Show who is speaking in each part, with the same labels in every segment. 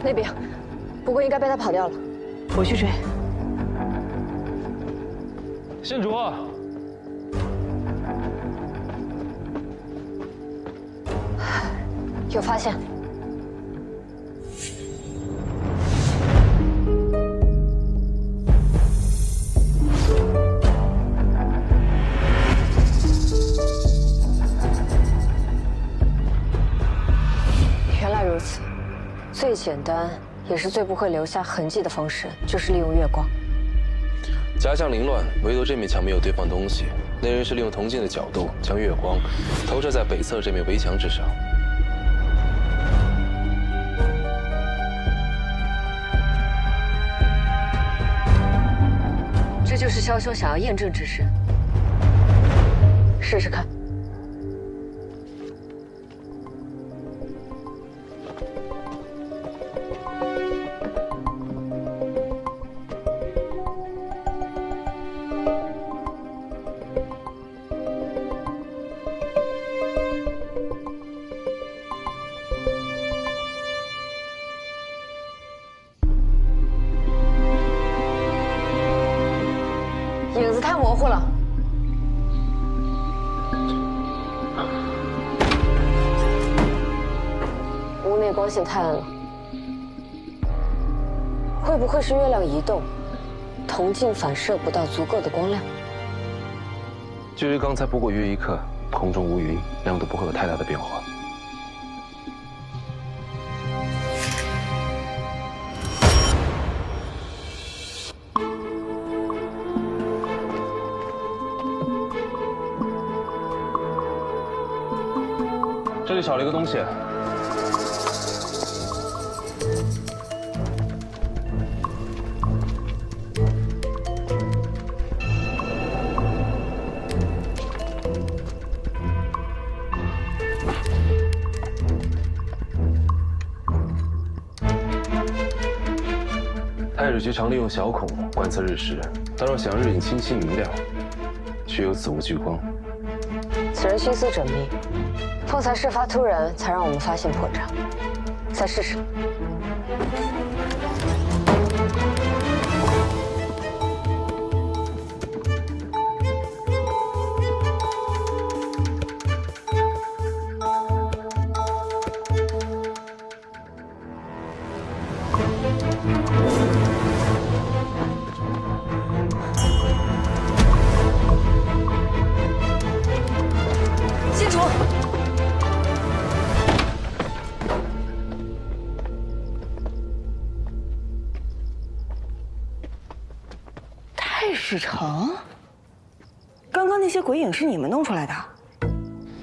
Speaker 1: 那边，不过应该被他跑掉了。
Speaker 2: 我去追。
Speaker 3: 县主，
Speaker 1: 有发现。原来如此，最简单也是最不会留下痕迹的方式，就是利用月光。
Speaker 4: 假象凌乱，唯独这面墙没有堆放东西。那人是利用铜镜的角度，将月光投射在北侧这面围墙之上。
Speaker 1: 这就是枭雄想要验证之事。试试看。影子太模糊了，屋内光线太暗了，会不会是月亮移动，铜镜反射不到足够的光亮？
Speaker 4: 距离刚才不过约1刻，空中无云，亮度不会有太大的变化。这里少了一个东西。太史局常利用小孔观测日食，但若想日影清晰明亮，需有此物聚光。
Speaker 1: 此人心思缜密，方才事发突然，才让我们发现破绽。再试试。县主，
Speaker 2: 太史城，刚刚那些鬼影是你们弄出来的？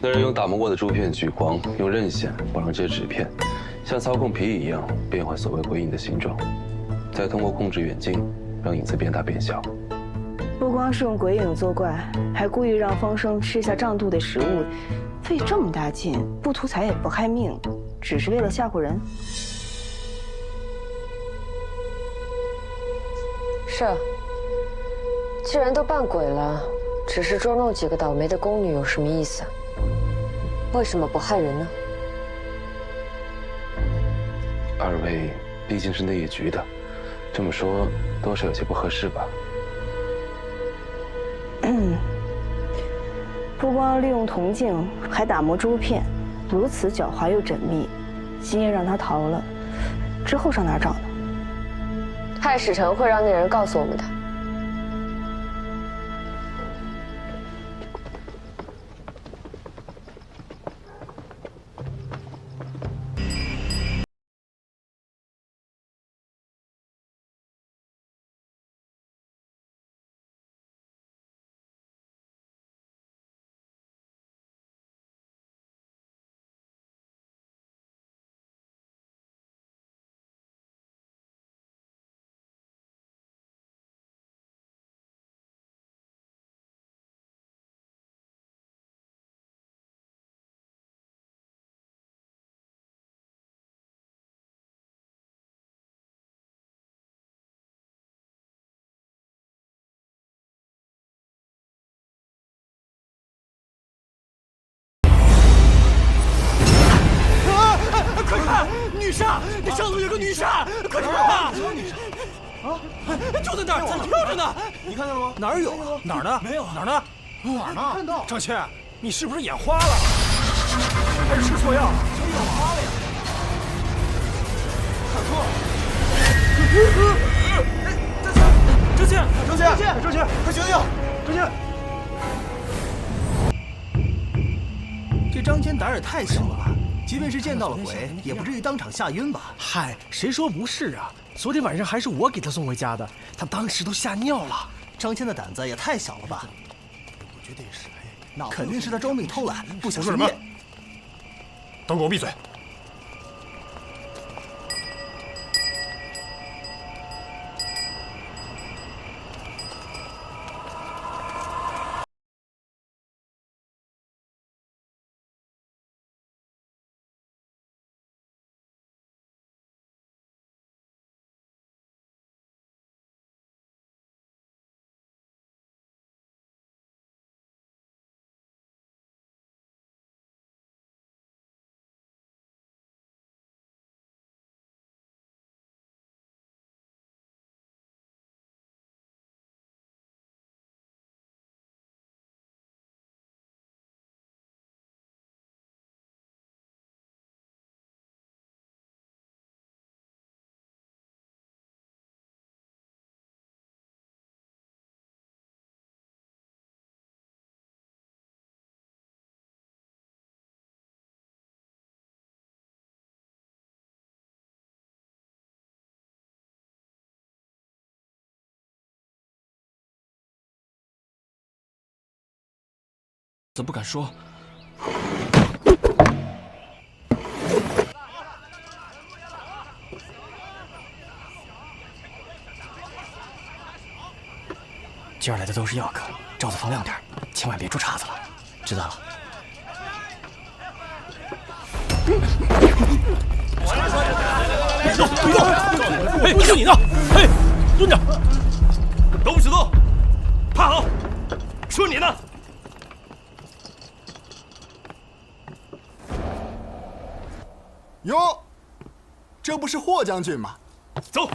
Speaker 4: 那人用打磨过的珠片聚光，用刃线绑上这些纸片，像操控皮椅一样变换所谓鬼影的形状，再通过控制远近，让影子变大变小。
Speaker 2: 不光是用鬼影作怪，还故意让风声吃下胀肚的食物，费这么大劲，不图财也不害命，只是为了吓唬人。
Speaker 1: 是。既然都扮鬼了，只是捉弄几个倒霉的宫女有什么意思？为什么不害人呢？
Speaker 4: 二位毕竟是内业局的，这么说多少有些不合适吧？
Speaker 2: 不光利用铜镜，还打磨珠片，如此狡猾又缜密。今夜让他逃了，之后上哪儿找呢？
Speaker 1: 太史城会让那人告诉我们的。
Speaker 3: 杀！那上头有个女杀，快点啊！啊，就在那儿，跳着呢。
Speaker 5: 你看见了吗？
Speaker 3: 哪儿有？哪儿呢？没有。哪儿呢？
Speaker 5: 哪儿呢？看到。
Speaker 3: 张谦，你是不是眼花了？还是吃错药？
Speaker 5: 谁眼花了呀？看错了。
Speaker 3: 张谦，
Speaker 5: 快醒醒！
Speaker 3: 张谦，
Speaker 5: 这张谦胆儿也太小了吧？即便是见到了鬼，也不至于当场吓晕吧？
Speaker 3: 嗨，谁说不是啊？昨天晚上还是我给他送回家的，他当时都吓尿了。
Speaker 5: 张谦的胆子也太小了吧？
Speaker 3: 我觉得也是，
Speaker 5: 肯定是他装病偷懒，不想
Speaker 3: 说什么？都给我闭嘴！
Speaker 6: 怎不敢说？
Speaker 3: 今儿来的都是药客，罩子放亮点，千万别出岔子了。知道了。
Speaker 6: 哎，就你呢！哎，蹲着，都不许动，趴好。说你呢？
Speaker 7: 哟，这不是霍将军吗？
Speaker 6: 走。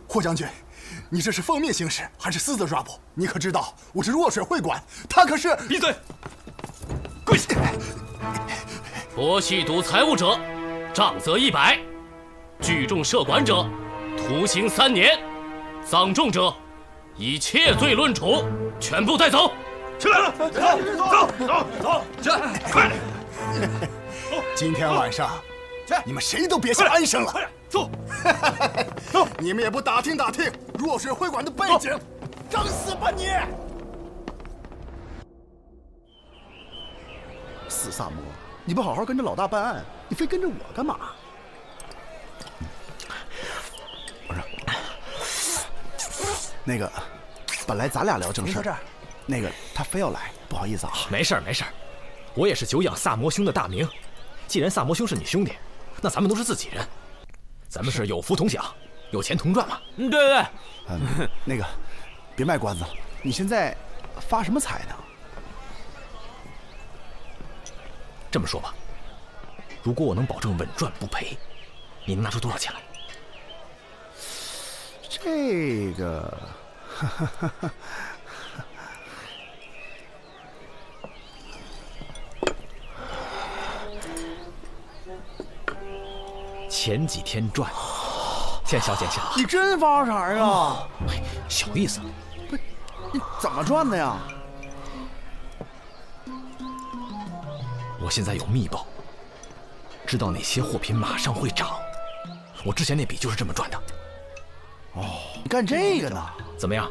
Speaker 7: 霍将军，你这是奉命行事，还是私自抓捕？你可知道我是弱水会馆，他可是……
Speaker 6: 闭嘴！跪下！
Speaker 8: 夺系赌财物者，杖责100；聚众设馆者，徒刑3年；葬众者，以窃罪论处。全部带走。
Speaker 6: 起来了，走，起来，快点！
Speaker 7: 今天晚上，你们谁都别想安生了。
Speaker 6: 快点，走！
Speaker 7: 你们也不打听打听弱水会馆的背景，整死吧你！
Speaker 5: 死萨摩，你不好好跟着老大办案，你非跟着我干嘛？不是，那个，本来咱俩聊正事儿，那个他非要来，不好意思啊。
Speaker 6: 没事儿，我也是久仰萨摩兄的大名。既然萨摩兄是你兄弟，那咱们都是自己人，咱们是有福同享，有钱同赚嘛。
Speaker 8: 对。
Speaker 5: 那个，别卖关子了，你现在发什么财呢？
Speaker 6: 这么说吧，如果我能保证稳赚不赔，你能拿出多少钱来？
Speaker 5: 这个，
Speaker 6: 前几天赚，见笑。
Speaker 5: 你真发财啊！
Speaker 6: 小意思。
Speaker 5: 不是，你怎么赚的呀？
Speaker 6: 我现在有密报，知道哪些货品马上会涨。我之前那笔就是这么赚的。
Speaker 5: 哦，你干这个呢？
Speaker 6: 怎么样，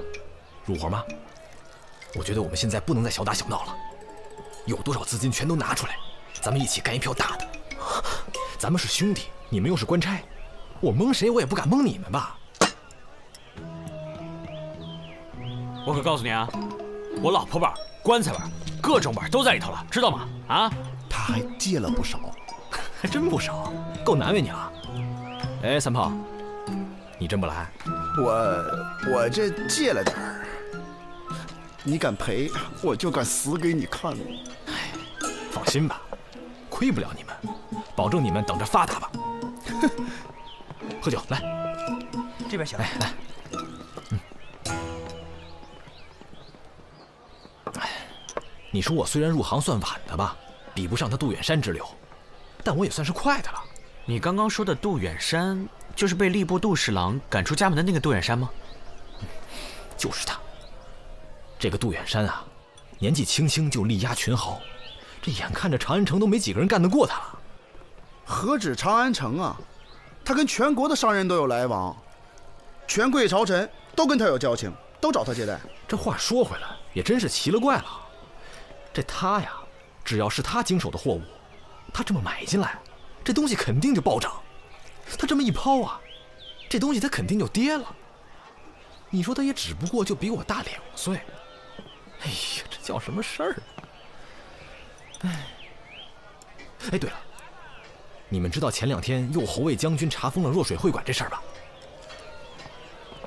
Speaker 6: 入伙吗？我觉得我们现在不能再小打小闹了，有多少资金全都拿出来，咱们一起干一票大的。咱们是兄弟，你们又是官差，我蒙谁我也不敢蒙你们吧？
Speaker 8: 我可告诉你啊，我老婆本、棺材本、各种本都在里头了，知道吗？啊，
Speaker 5: 他还借了不少，
Speaker 6: 还真不少，够难为你了。哎，三炮，你真不来？
Speaker 5: 我这借了点儿，你敢赔，我就敢死给你看。
Speaker 6: 哎，放心吧，亏不了你们。保证你们等着发达吧。喝酒来，
Speaker 5: 这边行。
Speaker 6: 来。你说我虽然入行算晚的吧，比不上他杜远山之流，但我也算是快的了。
Speaker 9: 你刚刚说的杜远山，就是被吏部杜侍郎赶出家门的那个杜远山吗？
Speaker 6: 就是他。这个杜远山啊，年纪轻轻就力压群豪，这眼看着长安城都没几个人干得过他了。
Speaker 10: 何止长安城啊，他跟全国的商人都有来往，权贵朝臣都跟他有交情，都找他接待。
Speaker 6: 这话说回来，也真是奇了怪了。这他呀，只要是他经手的货物，他这么买进来，这东西肯定就暴涨。他这么一抛啊，这东西他肯定就跌了。你说他也只不过就比我大2岁，哎呀，这叫什么事儿？哎，对了，你们知道前2天右侯卫将军查封了若水会馆这事儿吧？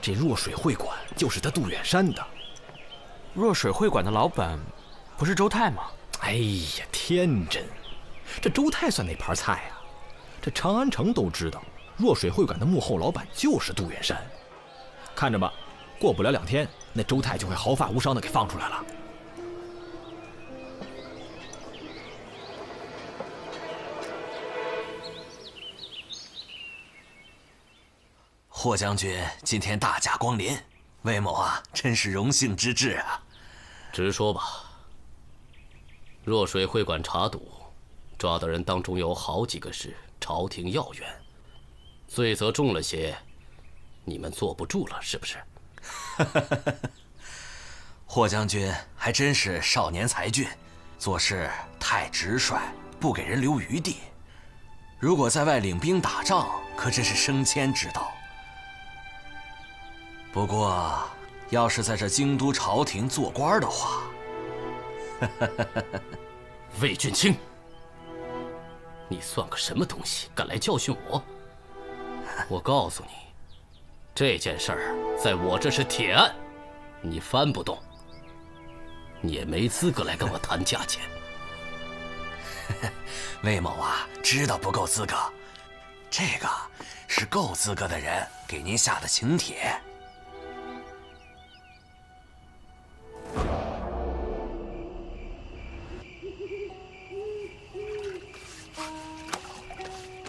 Speaker 6: 这若水会馆就是他杜远山的。
Speaker 9: 若水会馆的老板不是周泰吗？
Speaker 6: 哎呀，天真！这周泰算哪盘菜啊？这长安城都知道，若水会馆的幕后老板就是杜远山。看着吧，过不了2天，那周泰就会毫发无伤的给放出来了。
Speaker 11: 霍将军今天大驾光临，魏某啊，真是荣幸之至啊！
Speaker 8: 直说吧。若水会馆查赌，抓的人当中有好几个是朝廷要员，罪责重了些，你们坐不住了是不是？
Speaker 11: 霍将军还真是少年才俊，做事太直率，不给人留余地。如果在外领兵打仗，可真是升迁之道。不过，要是在这京都朝廷做官的话，
Speaker 8: 魏俊卿，你算个什么东西，敢来教训我？我告诉你，这件事儿在我这是铁案，你翻不动，你也没资格来跟我谈价钱。
Speaker 11: 魏某啊，知道不够资格，这个是够资格的人给您下的请帖。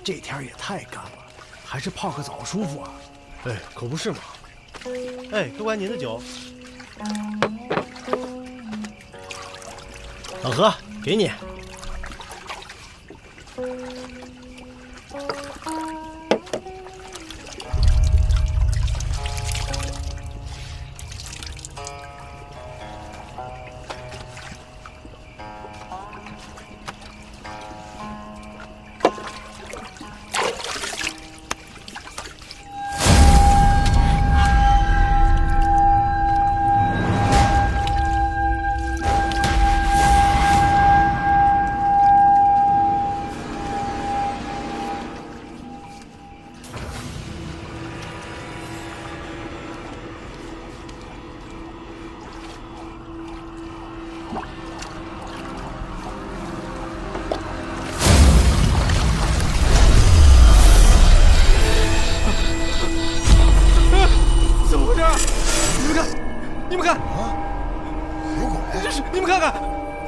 Speaker 5: 这天也太干了，还是泡个澡舒服啊！
Speaker 3: 哎，可不是嘛！哎，客官您的酒。老何，给你。你们看啊，有鬼！这是你们看看，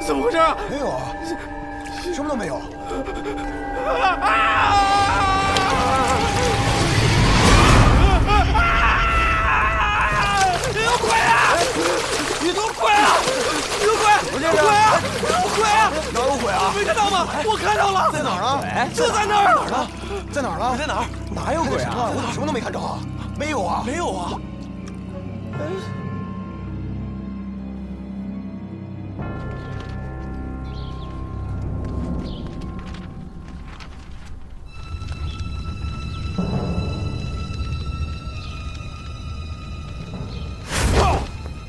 Speaker 3: 怎么回事啊？
Speaker 7: 没有啊，什么都没有。
Speaker 3: 有鬼啊！有鬼啊！有鬼！有鬼啊！有鬼啊！
Speaker 7: 哪有鬼啊？
Speaker 3: 没看到吗？我看到了，
Speaker 7: 在哪儿啊？
Speaker 3: 就在那儿。
Speaker 7: 哪儿呢？在哪儿了？
Speaker 3: 在哪儿？
Speaker 7: 哪有鬼啊？我怎么什么都没看着啊？没有啊！
Speaker 3: 没有啊！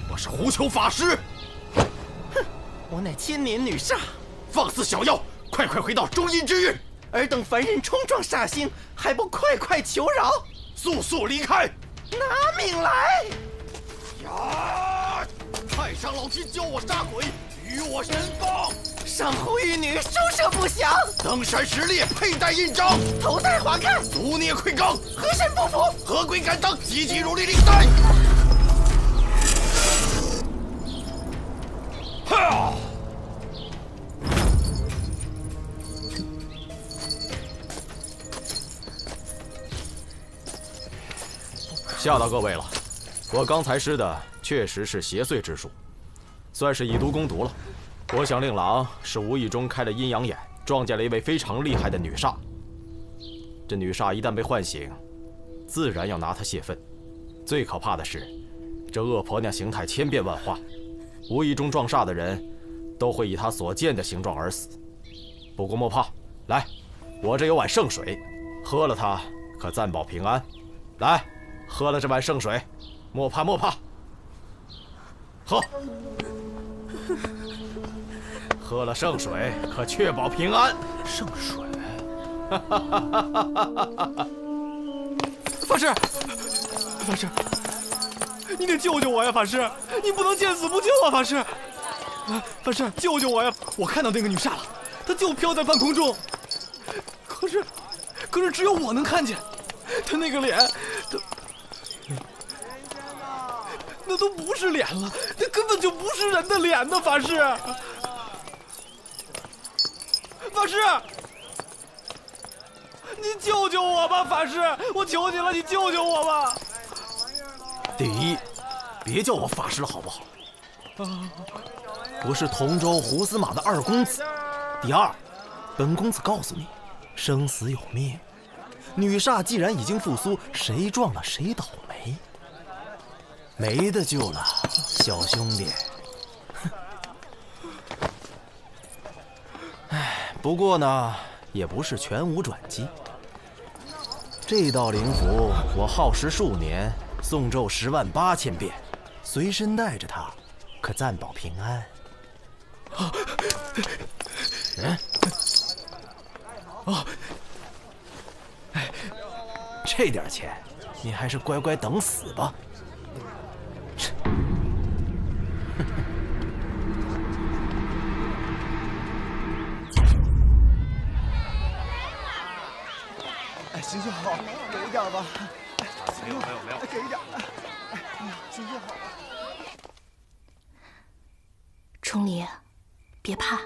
Speaker 6: 我是狐裘法师。
Speaker 3: 哼，我乃千年女煞，放肆小妖，快快回到中阴之域！尔等凡人冲撞煞星，还不快快求饶？
Speaker 6: 速速离开！
Speaker 3: 拿命来！
Speaker 6: 呀！太上老君教我杀鬼，与我神功。
Speaker 3: 上侯玉女收摄不详。登山实力，佩戴印章，
Speaker 12: 头戴华铠，
Speaker 3: 足捏盔罡，
Speaker 12: 河神不服，
Speaker 3: 合规赶当，积极努力领赛。哈！
Speaker 6: 吓到各位了，我刚才施的确实是邪祟之术，算是以毒攻毒了。我想令郎是无意中开了阴阳眼，撞见了一位非常厉害的女煞。这女煞一旦被唤醒，自然要拿她泄愤。最可怕的是，这恶婆娘形态千变万化，无意中撞煞的人，都会以她所见的形状而死。不过莫怕，来，我这有碗圣水，喝了它可暂保平安。来。喝了这碗圣水，莫怕莫怕。喝，喝了圣水可确保平安。
Speaker 5: 圣水，
Speaker 6: 法师，法师，你得救救我呀！法师，你不能见死不救啊！法师，法师，救救我呀！我看到那个女煞了，她就飘在半空中，可是只有我能看见，她那个脸，那都不是脸了，那根本就不是人的脸呢！法师，法师，你救救我吧！法师，我求你了，你救救我吧！第一，别叫我法师了，好不好？我是同州胡司马的二公子。第二，本公子告诉你，生死有命，女煞既然已经复苏，谁撞了谁倒霉。没得救了，小兄弟。哎，不过呢，也不是全无转机。这道灵符我耗时数年，诵咒108000遍，随身带着它，可暂保平安。这点钱，你还是乖乖等死吧。
Speaker 10: 行行好，给一点吧。
Speaker 6: 没有，
Speaker 10: 给一点。行行好。
Speaker 13: 崇礼，别怕，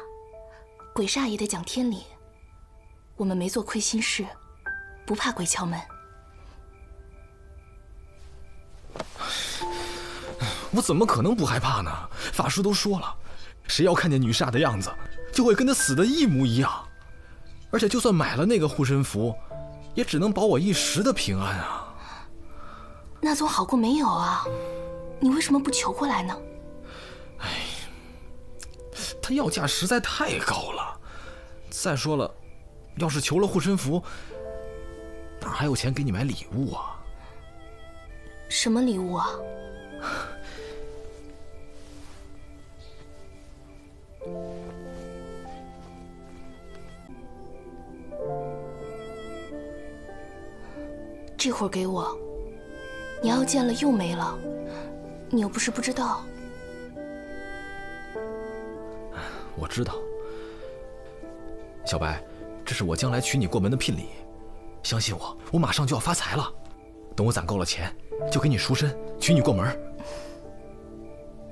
Speaker 13: 鬼煞也得讲天理。我们没做亏心事，不怕鬼敲门。
Speaker 6: 我怎么可能不害怕呢？法师都说了，谁要看见女煞的样子，就会跟她死的一模一样。而且就算买了那个护身符，也只能保我一时的平安啊。
Speaker 13: 那总好过没有啊！你为什么不求过来呢？
Speaker 6: 哎，他要价实在太高了。再说了，要是求了护身符，哪还有钱给你买礼物啊？
Speaker 13: 什么礼物啊？这会儿给我，你要见了又没了，你又不是不知道。
Speaker 6: 我知道，小白，这是我将来娶你过门的聘礼。相信我，我马上就要发财了。等我攒够了钱，就给你赎身，娶你过门。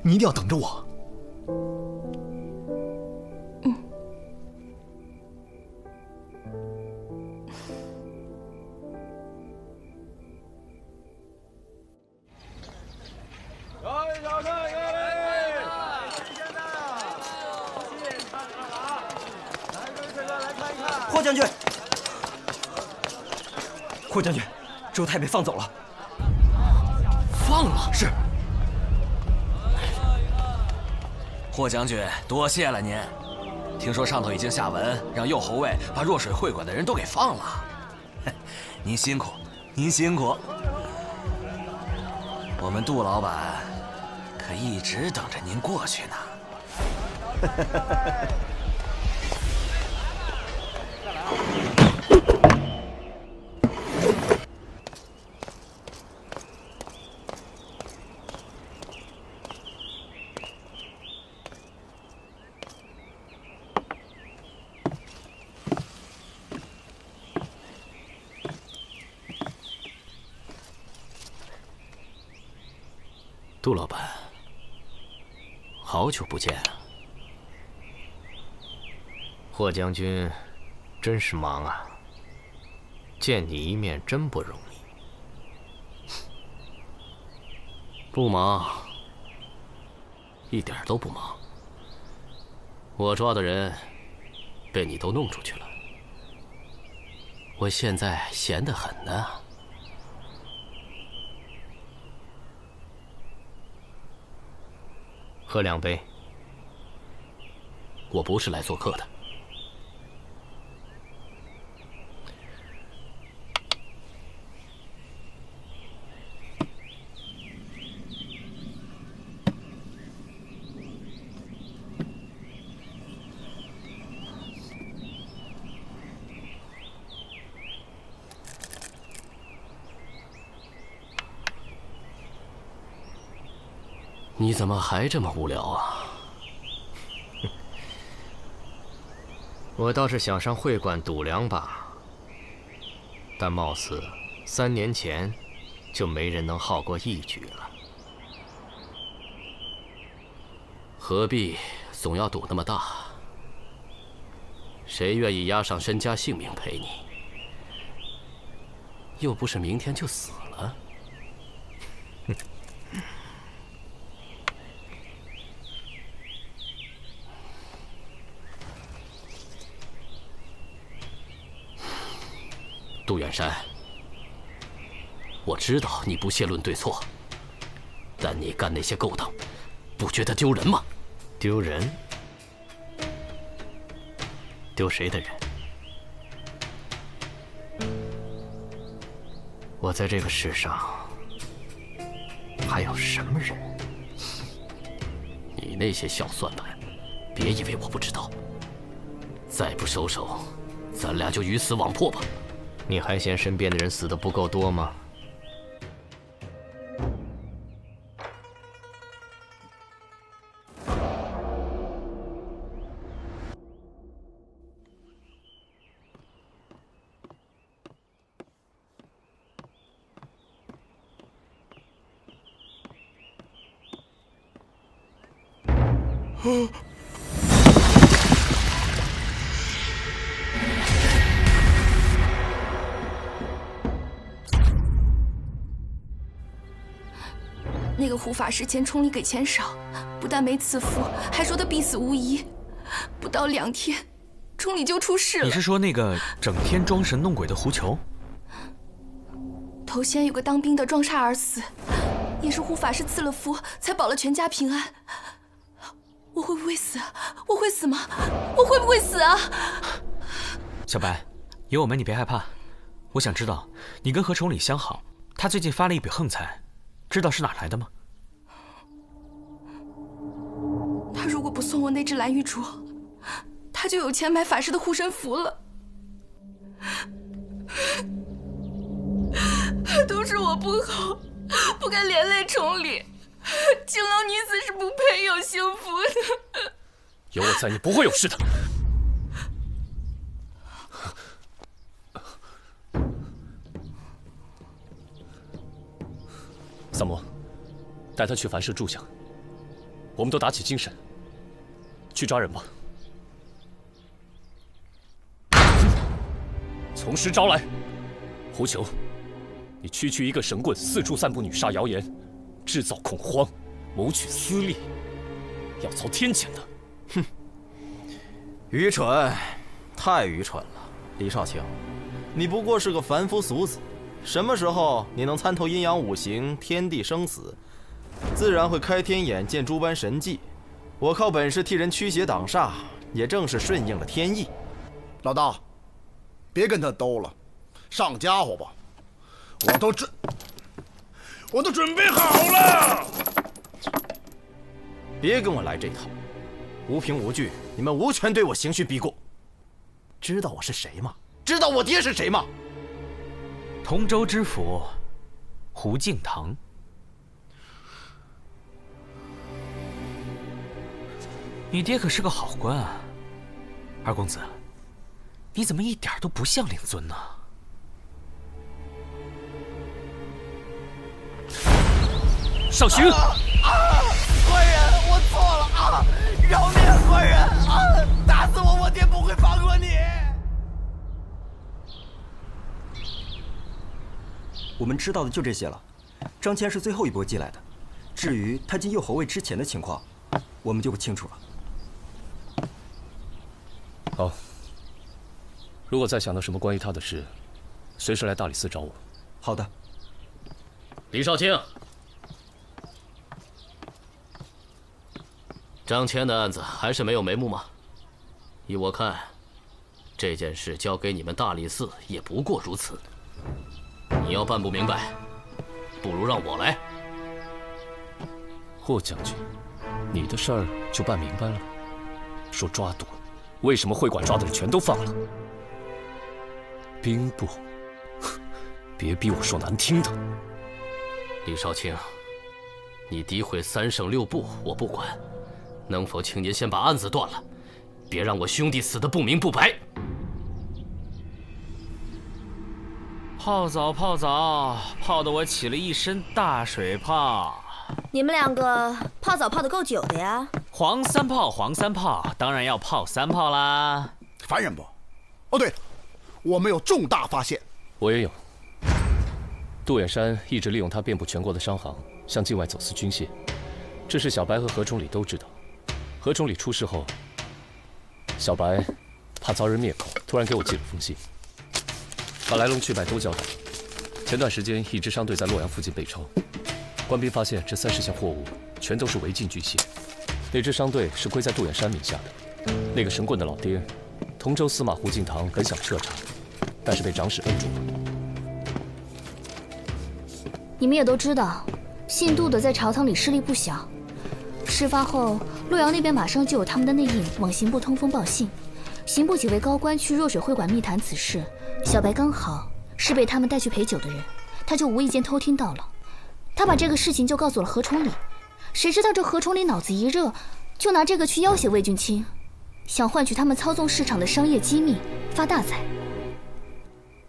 Speaker 6: 你一定要等着我。
Speaker 14: 霍将军，霍将军，周太被放走了。
Speaker 6: 放了？是。
Speaker 11: 霍将军，多谢了您。听说上头已经下文，让右侯卫把弱水会馆的人都给放了。您辛苦，您辛苦。我们杜老板可一直等着您过去呢。
Speaker 8: 杜老板，好久不见啊！霍将军，真是忙啊！见你一面真不容易。不忙，一点都不忙。我抓的人被你都弄出去了，我现在闲得很呢。喝2杯，我不是来做客的。你怎么还这么无聊啊？我倒是想上会馆赌2把，但貌似3年前就没人能耗过1局了。何必总要赌那么大？谁愿意押上身家性命陪你？又不是明天就死了。杜远山，我知道你不屑论对错，但你干那些勾当，不觉得丢人吗？丢人？丢谁的人？我在这个世上还有什么人？你那些小算盘，别以为我不知道。再不收手，咱俩就鱼死网破吧。你还嫌身边的人死得不够多吗？
Speaker 13: 那个胡法师嫌崇礼给钱少，不但没赐福，还说他必死无疑。不到2天，崇礼就出事了。
Speaker 9: 你是说那个整天装神弄鬼的胡球？
Speaker 13: 头先有个当兵的撞煞而死，也是胡法师赐了福，才保了全家平安。我会不会死？我会死吗？我会不会死啊？
Speaker 9: 小白，有我们你别害怕。我想知道，你跟何崇礼相好，他最近发了一笔横财，知道是哪来的吗？
Speaker 13: 他如果不送我那只蓝玉镯，他就有钱买法师的护身符了。都是我不好，不该连累崇礼。情郎女子是不配有幸福的。
Speaker 8: 有我在，你不会有事的。三魔，带他去凡社住下。我们都打起精神，去抓人吧。从实招来，胡球，你区区一个神棍，四处散布女煞谣言，制造恐慌，谋取私利，要遭天谴的。
Speaker 3: 哼，愚蠢，太愚蠢了，李少卿，你不过是个凡夫俗子，什么时候你能参透阴阳五行、天地生死，自然会开天眼见诸般神迹。我靠本事替人驱邪挡煞，也正是顺应了天意。
Speaker 10: 老大，别跟他斗了，上家伙吧，我都准备好了。
Speaker 3: 别跟我来这套，无凭无据，你们无权对我刑讯逼供。知道我是谁吗？知道我爹是谁吗？
Speaker 9: 同州知府胡敬堂。你爹可是个好官啊，二公子，你怎么一点都不像令尊呢？上刑！
Speaker 12: 官人，我错了啊！饶命啊，官人啊！打死我，我爹不会放过你。
Speaker 14: 我们知道的就这些了。张骞是最后一波进来的，至于他进右侯位之前的情况，我们就不清楚了。
Speaker 15: 好，如果再想到什么关于他的事，随时来大理寺找我。
Speaker 14: 好的。
Speaker 8: 李少卿，张骞的案子还是没有眉目吗？依我看，这件事交给你们大理寺也不过如此。你要办不明白，不如让我来。
Speaker 15: 霍将军，你的事儿就办明白了。说抓赌，为什么会馆抓的人全都放了？兵部，别逼我说难听的。
Speaker 8: 李少卿，你诋毁3省6部，我不管，能否请您先把案子断了，别让我兄弟死得不明不白。
Speaker 9: 泡澡，泡澡，泡得我起了一身大水泡。
Speaker 16: 你们两个泡澡泡得够久的呀？
Speaker 9: 黄三泡，黄三泡，当然要泡3泡啦。
Speaker 10: 烦人不？哦对了，我们有重大发现。
Speaker 15: 我也有。杜远山一直利用他遍布全国的商行，向境外走私军械，这事小白和何崇礼都知道。何崇礼出事后，小白怕遭人灭口，突然给我寄了封信，把来龙去脉都交代了。前段时间，一支商队在洛阳附近被抄，官兵发现这30项货物全都是违禁军械，那支商队是归在杜远山名下的。那个神棍的老爹，同州司马胡敬堂本想彻查，但是被长史摁住了。
Speaker 16: 你们也都知道，姓杜的在朝堂里势力不小。事发后，洛阳那边马上就有他们的内应往刑部通风报信，刑部几位高官去若水会馆密谈此事。小白刚好是被他们带去陪酒的人，他就无意间偷听到了。他把这个事情就告诉了何崇礼，谁知道这何崇礼脑子一热，就拿这个去要挟魏俊卿，想换取他们操纵市场的商业机密，发大财。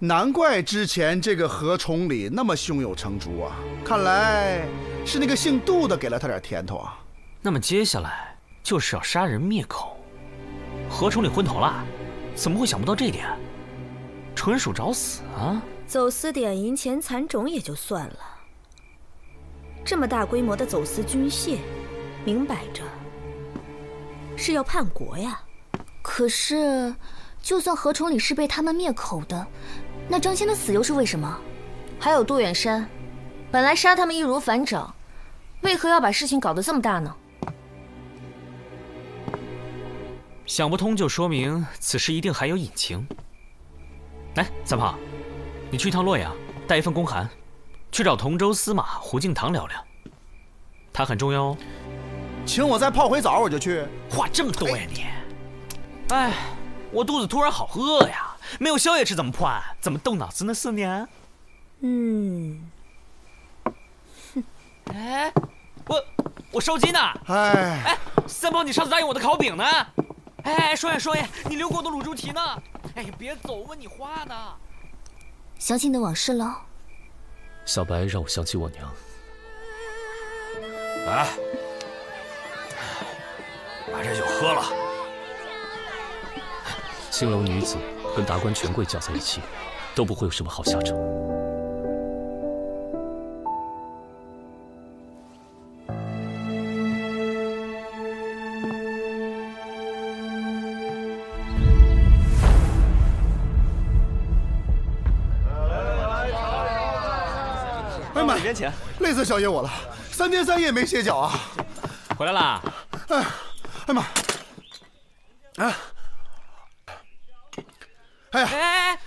Speaker 10: 难怪之前这个何崇礼那么胸有成竹啊！看来是那个姓杜的给了他点甜头啊。
Speaker 9: 那么接下来就是要杀人灭口。何崇礼昏头了，怎么会想不到这点？纯属找死啊！
Speaker 16: 走私点银钱蚕种也就算了，这么大规模的走私军械，明摆着是要叛国呀。可是，就算何崇礼是被他们灭口的，那张骞的死又是为什么？还有杜远山，本来杀他们易如反掌，为何要把事情搞得这么大呢？
Speaker 9: 想不通就说明此事一定还有隐情。来，三胖，你去一趟洛阳，带一份公函，去找同州司马胡敬堂聊聊，他很重要哦。
Speaker 10: 请我再泡回澡，我就去。
Speaker 9: 话这么多呀你！哎，我肚子突然好饿呀，没有宵夜吃怎么破案？怎么动脑子呢，4年？哎，我烧鸡呢。哎，三宝，你上次答应我的烤饼呢？哎，双爷，你留给我的卤猪蹄呢？哎呀，别走，问你话呢。
Speaker 16: 想起你的往事了。
Speaker 15: 小白让我想起我娘。
Speaker 11: 哎，把这酒喝了。
Speaker 15: 青楼女子跟达官权贵搅在一起，都不会有什么好下场。
Speaker 10: 哎妈，累死小爷我了，3天3夜没歇脚啊！
Speaker 9: 回来啦！
Speaker 10: 哎妈！哎呀！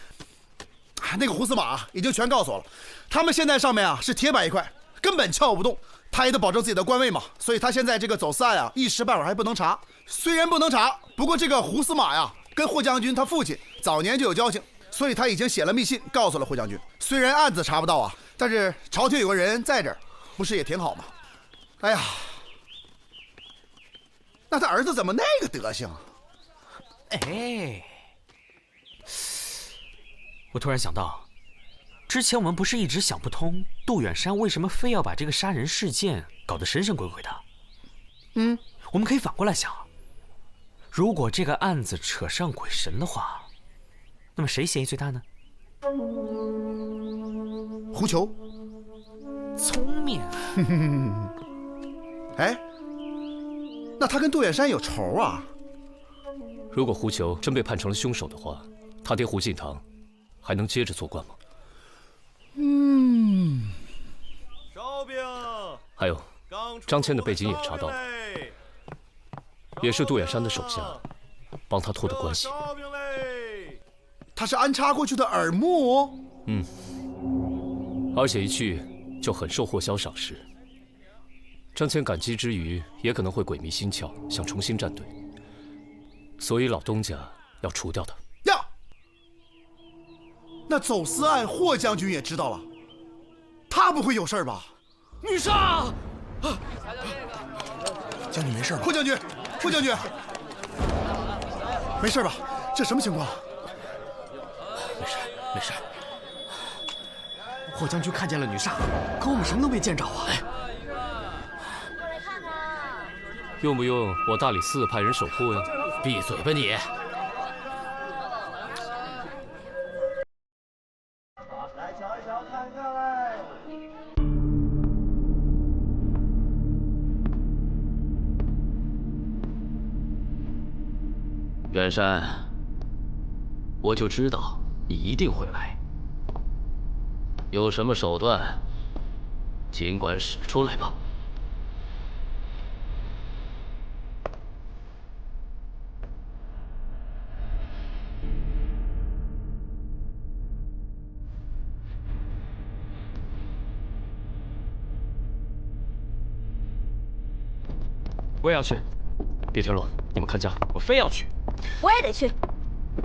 Speaker 10: 那个胡司马已经全告诉我了，他们现在上面啊是铁板一块，根本撬不动。他也得保证自己的官位嘛，所以他现在这个走私案啊，一时半会儿还不能查。虽然不能查，不过这个胡司马呀，跟霍将军他父亲早年就有交情，所以他已经写了密信告诉了霍将军。虽然案子查不到啊，但是朝廷有个人在这儿，不是也挺好吗？哎呀，那他儿子怎么那个德行？
Speaker 9: 哎，我突然想到，之前我们不是一直想不通，杜远山为什么非要把这个杀人事件搞得神神鬼鬼的？我们可以反过来想，如果这个案子扯上鬼神的话，那么谁嫌疑最大呢？
Speaker 10: 胡球。
Speaker 9: 聪明。
Speaker 10: 哎，那他跟杜远山有仇啊？
Speaker 15: 如果胡球真被判成了凶手的话，他爹胡敬堂还能接着做官吗？
Speaker 3: 烧饼。
Speaker 15: 还有，张骞的背景也查到了，也是杜远山的手下帮他托的关系。
Speaker 10: 他是安插过去的耳目。
Speaker 15: 而且一去就很受霍萧赏识。张骞感激之余，也可能会鬼迷心窍，想重新站队，所以老东家要除掉他。
Speaker 10: 呀，那走私案霍将军也知道了，他不会有事吧？
Speaker 12: 女煞，
Speaker 7: 将军没事吧？
Speaker 10: 霍将军，霍将军，没事吧？这什么情况？
Speaker 12: 没事，没事。霍将军看见了女煞，可我们什么都没见着啊！
Speaker 15: 用不用我大理寺派人守护呀？
Speaker 8: 闭嘴吧你！
Speaker 12: 来瞧一瞧，看看来。
Speaker 8: 远山，我就知道你一定会来。有什么手段，尽管使出来吧。
Speaker 15: 我也要去。别天洛，你们看家，
Speaker 9: 我非要去。
Speaker 17: 我也得去。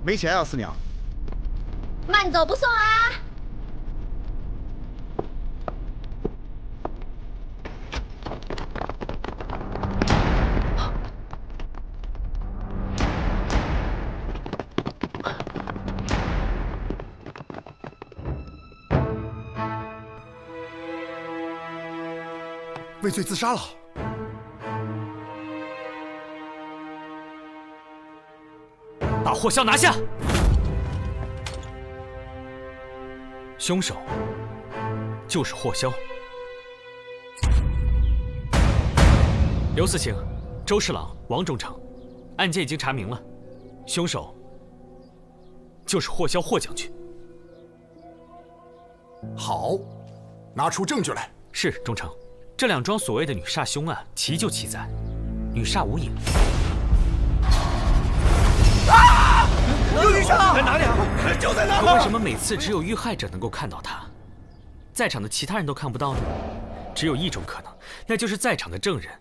Speaker 10: 没钱啊，四娘。
Speaker 17: 慢走不送啊！
Speaker 10: 畏罪自杀了。
Speaker 9: 把霍萧拿下！凶手就是霍萧。刘四卿、周侍郎、王忠诚，案件已经查明了，凶手就是霍萧霍将军。
Speaker 7: 好，拿出证据来。
Speaker 9: 是，忠诚。这两桩所谓的女煞凶案，奇就奇在女煞无影。
Speaker 12: 啊！有女煞在哪里啊？就在那。
Speaker 9: 可为什么每次只有遇害者能够看到她，在场的其他人都看不到呢？只有一种可能，那就是在场的证人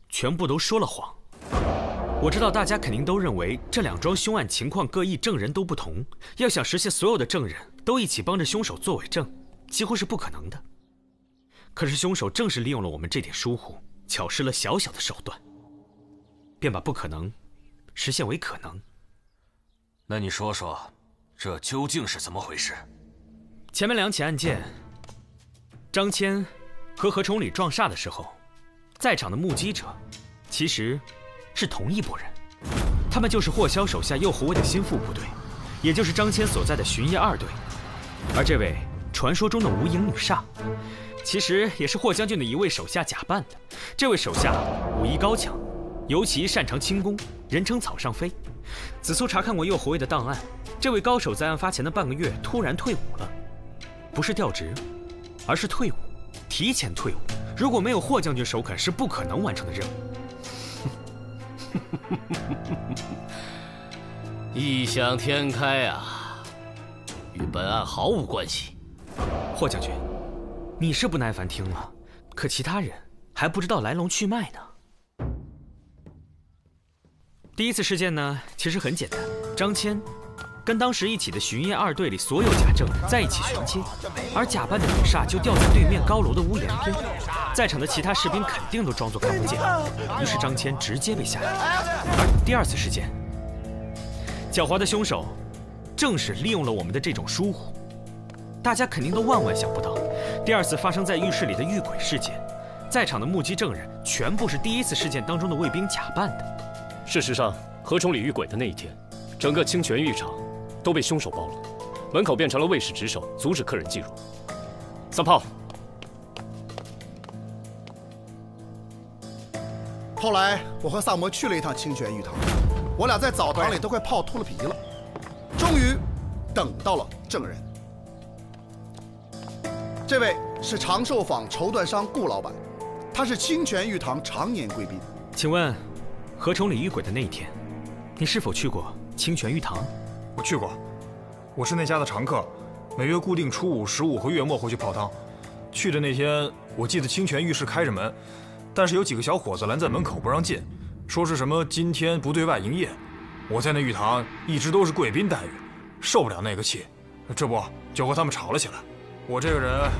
Speaker 9: 全部都说了谎。我知道大家肯定都认为这两桩凶案情况各异，证人都不同，要想实现所有的证人都一起帮着凶手作伪证，几乎是不可能的。可是凶手正是利用了我们这点疏忽，巧施了小小的手段，便把不可能实现为可能。
Speaker 11: 那你说说，这究竟是怎么回事？
Speaker 9: 前面两起案件，张骞和何崇礼撞煞的时候，在场的目击者其实是同一拨人，他们就是霍萧手下右护卫的心腹部队，也就是张骞所在的巡夜2队。而这位传说中的无影女煞，其实也是霍将军的一位手下假扮的。这位手下武艺高强，尤其擅长轻功，人称草上飞。子苏查看过右护卫的档案，这位高手在案发前的半个月突然退伍了，不是调职，而是退伍，提前退伍。如果没有霍将军首肯，是不可能完成的任务。
Speaker 8: 异想天开啊，与本案毫无关系。
Speaker 9: 霍将军，你是不耐烦听了，可其他人还不知道来龙去脉呢。第一次事件呢，其实很简单，张骞跟当时一起的巡夜2队里所有假证在一起悬切，而假扮的女煞就吊在对面高楼的屋檐边，在场的其他士兵肯定都装作看不见，于是张骞直接被下药。而第二次事件，狡猾的凶手正是利用了我们的这种疏忽，大家肯定都万万想不到，第2次发生在浴室里的遇鬼事件，在场的目击证人全部是第1次事件当中的卫兵假扮的。
Speaker 15: 事实上，何崇礼遇鬼的那一天，整个清泉浴场都被凶手包了，门口变成了卫士值守，阻止客人进入。三炮。
Speaker 10: 后来我和萨摩去了一趟清泉浴堂，我俩在澡堂里都快泡秃了皮了，终于等到了证人。这位是长寿坊绸缎商顾老板，他是清泉浴堂常年贵宾。
Speaker 9: 请问，何崇礼遇鬼的那一天，你是否去过清泉浴堂？
Speaker 18: 我去过，我是那家的常客，每月固定初5、15和月末会去泡汤。去的那天，我记得清泉浴室开着门，但是有几个小伙子拦在门口不让进，说是什么今天不对外营业。我在那浴堂一直都是贵宾待遇，受不了那个气，这不就和他们吵了起来。我这个人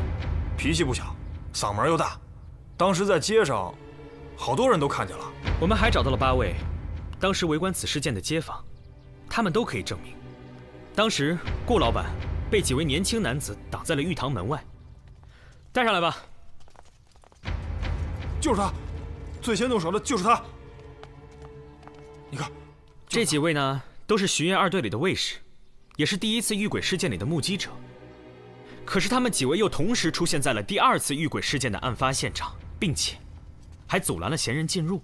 Speaker 18: 脾气不小，嗓门又大，当时在街上，好多人都看见了。
Speaker 9: 我们还找到了8位当时围观此事件的街坊，他们都可以证明，当时顾老板被几位年轻男子挡在了浴堂门外。带上来吧。
Speaker 18: 就是他，最先动手的就是他。你看，
Speaker 9: 这几位呢，都是巡夜2队里的卫士，也是第1次遇鬼事件里的目击者。可是他们几位又同时出现在了第2次遇鬼事件的案发现场，并且还阻拦了嫌人进入。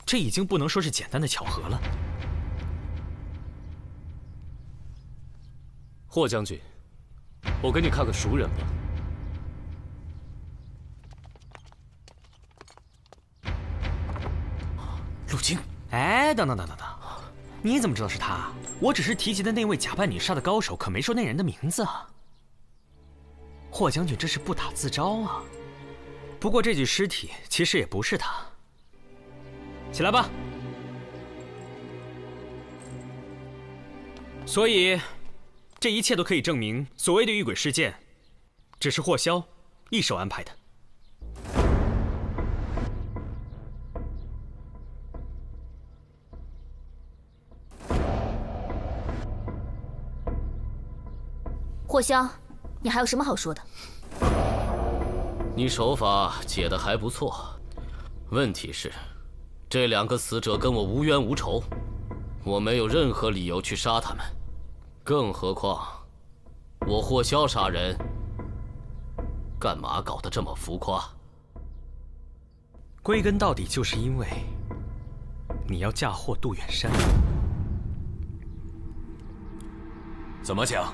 Speaker 9: 这已经不能说是简单的巧合了。
Speaker 15: 霍将军，我给你看个熟人吧。
Speaker 9: 陆京，哎，等，你怎么知道是他？我只是提及的那位假扮女煞的高手，可没说那人的名字啊。霍将军这是不打自招啊。不过这具尸体其实也不是他。起来吧。所以，这一切都可以证明，所谓的遇鬼事件，只是霍萧一手安排的。
Speaker 16: 霍萧，你还有什么好说的？
Speaker 8: 你手法解得还不错，问题是，这2个死者跟我无冤无仇，我没有任何理由去杀他们，更何况，我霍萧杀人，干嘛搞得这么浮夸？
Speaker 9: 归根到底，就是因为你要嫁祸杜远山。
Speaker 6: 怎么讲？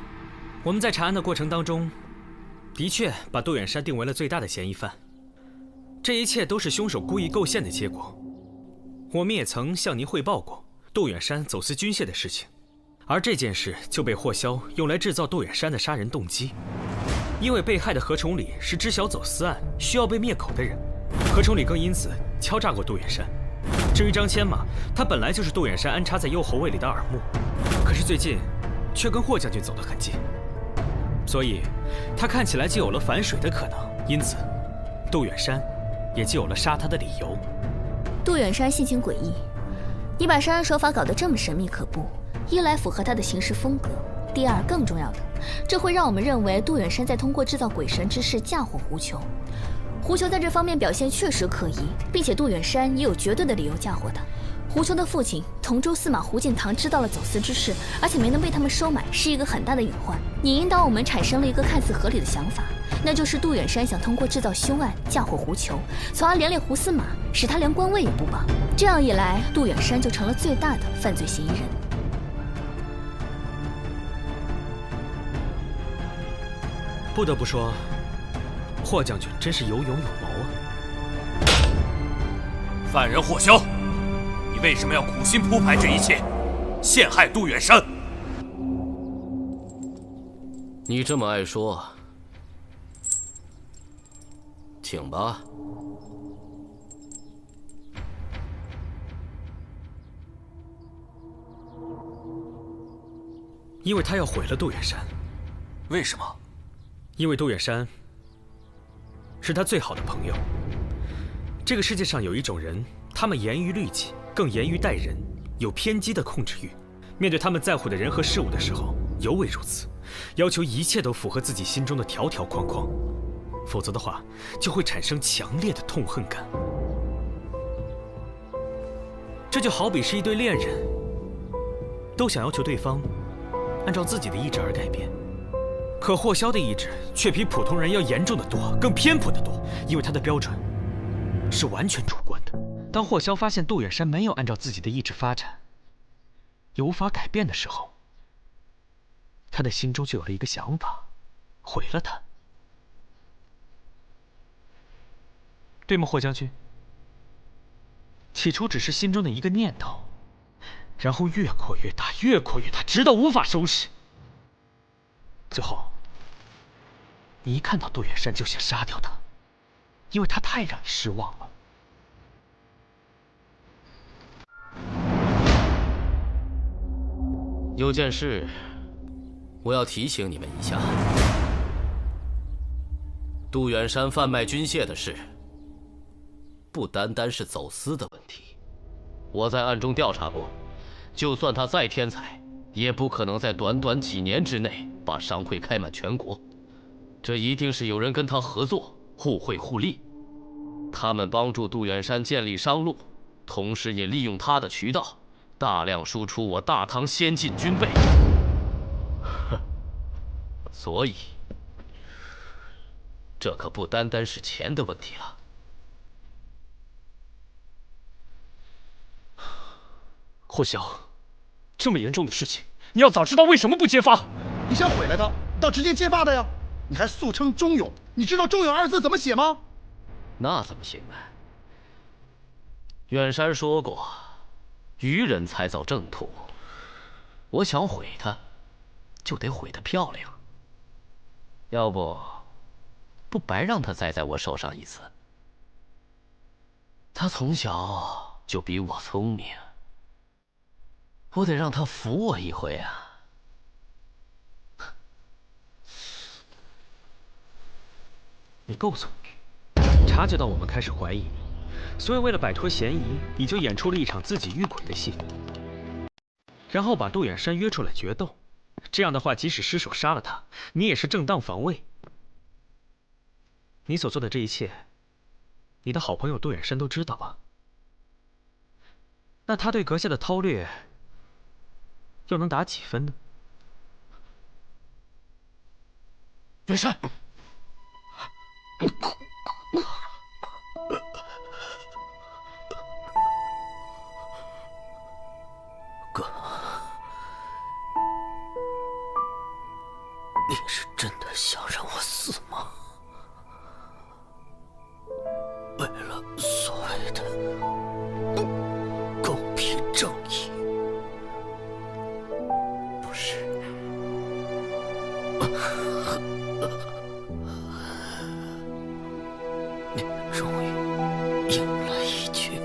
Speaker 9: 我们在查案的过程当中，的确把杜远山定为了最大的嫌疑犯。这一切都是凶手故意构陷的结果。我们也曾向您汇报过杜远山走私军械的事情，而这件事就被霍萧用来制造杜远山的杀人动机。因为被害的何崇礼是知晓走私案需要被灭口的人，何崇礼更因此敲诈过杜远山。至于张骞嘛，他本来就是杜远山安插在右后卫里的耳目，可是最近却跟霍将军走得很近。所以，他看起来就有了反水的可能，因此，杜远山也就有了杀他的理由。
Speaker 16: 杜远山性情诡异，你把杀人手法搞得这么神秘可怖，一来符合他的行事风格，第二更重要的，这会让我们认为杜远山在通过制造鬼神之事嫁祸胡球。胡球在这方面表现确实可疑，并且杜远山也有绝对的理由嫁祸他。胡球的父亲同州司马胡敬堂知道了走私之事，而且没能被他们收买，是一个很大的隐患，也引导我们产生了一个看似合理的想法，那就是杜远山想通过制造凶案嫁祸胡球，从而连累胡司马，使他连官位也不保。这样一来，杜远山就成了最大的犯罪嫌疑人。
Speaker 9: 不得不说，霍将军真是有勇有谋啊！
Speaker 6: 犯人霍萧，你为什么要苦心铺排这一切，陷害杜远山？
Speaker 8: 你这么爱说，请吧。
Speaker 9: 因为他要毁了杜远山。
Speaker 6: 为什么？
Speaker 9: 因为杜远山是他最好的朋友。这个世界上有一种人，他们严于律己，更严于待人，有偏激的控制欲。面对他们在乎的人和事物的时候，尤为如此。要求一切都符合自己心中的条条框框，否则的话，就会产生强烈的痛恨感。这就好比是一对恋人，都想要求对方按照自己的意志而改变，可霍萧的意志却比普通人要严重的多，更偏颇的多，因为他的标准是完全主观的。当霍萧发现杜远山没有按照自己的意志发展，也无法改变的时候，他的心中就有了一个想法，毁了他，对吗，霍将军？起初只是心中的一个念头，然后越扩越大，越扩越大，直到无法收拾。最后，你一看到杜远山就想杀掉他，因为他太让你失望了。
Speaker 8: 有件事，我要提醒你们一下：杜远山贩卖军械的事，不单单是走私的问题。我在暗中调查过，就算他再天才，也不可能在短短几年之内把商会开满全国。这一定是有人跟他合作，互惠互利。他们帮助杜远山建立商路，同时也利用他的渠道，大量输出我大唐先进军备。所以，这可不单单是钱的问题了。
Speaker 18: 霍萧，这么严重的事情，你要早知道为什么不揭发？
Speaker 10: 你想毁了他，倒直接揭发的呀！你还素称忠勇，你知道忠勇二字怎么写吗？
Speaker 8: 那怎么行呢？远山说过，愚人才造正途。我想毁他，就得毁得漂亮。要不白让他栽在我手上一次。他从小就比我聪明，我得让他服我一回啊！
Speaker 9: 你够聪明，察觉到我们开始怀疑你，所以为了摆脱嫌疑，你就演出了一场自己遇鬼的戏，然后把杜远山约出来决斗。这样的话，即使失手杀了他，你也是正当防卫。你所做的这一切，你的好朋友杜远山都知道吧？那他对阁下的韬略又能打几分呢？
Speaker 18: 远山，
Speaker 12: 哥，你是真的想让我死吗？为了所谓的公平正义，不是？你终于赢了一局。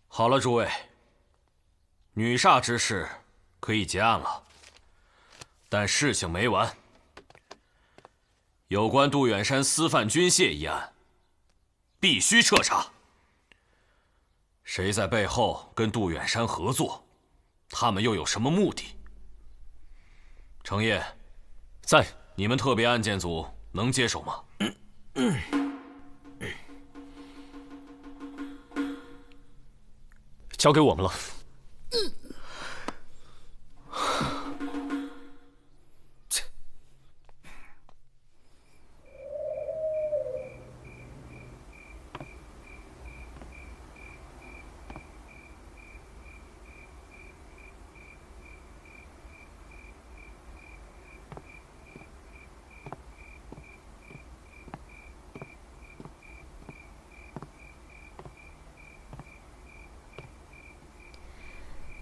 Speaker 11: 好了，诸位，女煞之事可以结案了，但事情没完。有关杜远山私贩军械一案，必须彻查。谁在背后跟杜远山合作？他们又有什么目的？程烨，
Speaker 15: 在。
Speaker 11: 你们特别案件组能接手吗？
Speaker 15: 交给我们了。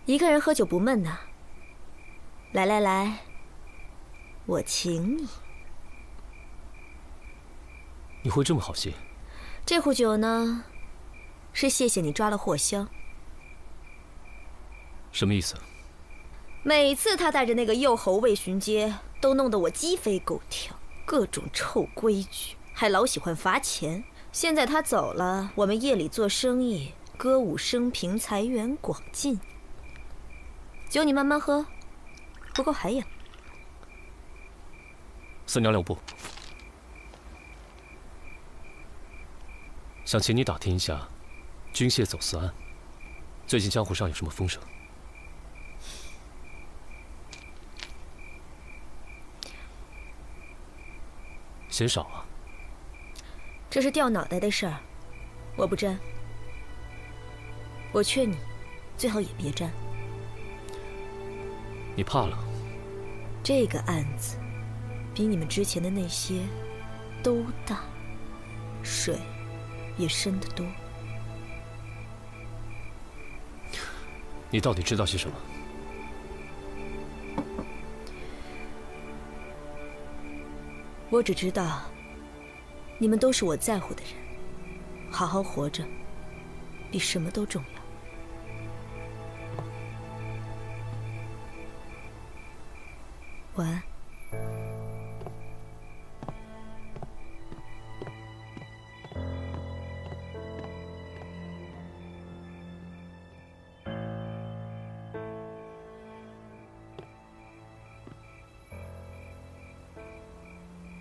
Speaker 17: 一个人喝酒不闷呐。来来来，我请你。
Speaker 15: 你会这么好心？
Speaker 17: 这壶酒呢，是谢谢你抓了霍香。
Speaker 15: 什么意思？
Speaker 17: 每次他带着那个右侯卫巡街，都弄得我鸡飞狗跳，各种臭规矩，还老喜欢罚钱。现在他走了，我们夜里做生意，歌舞升平，财源广进。酒你慢慢喝，不够还养。
Speaker 15: 三娘两步，想请你打听一下军械走私案，最近江湖上有什么风声？嫌少啊？
Speaker 17: 这是掉脑袋的事儿，我不沾。我劝你，最好也别沾。
Speaker 15: 你怕了？
Speaker 17: 这个案子比你们之前的那些都大，水也深得多。
Speaker 15: 你到底知道些什么？
Speaker 17: 我只知道，你们都是我在乎的人，好好活着，比什么都重要。晚安。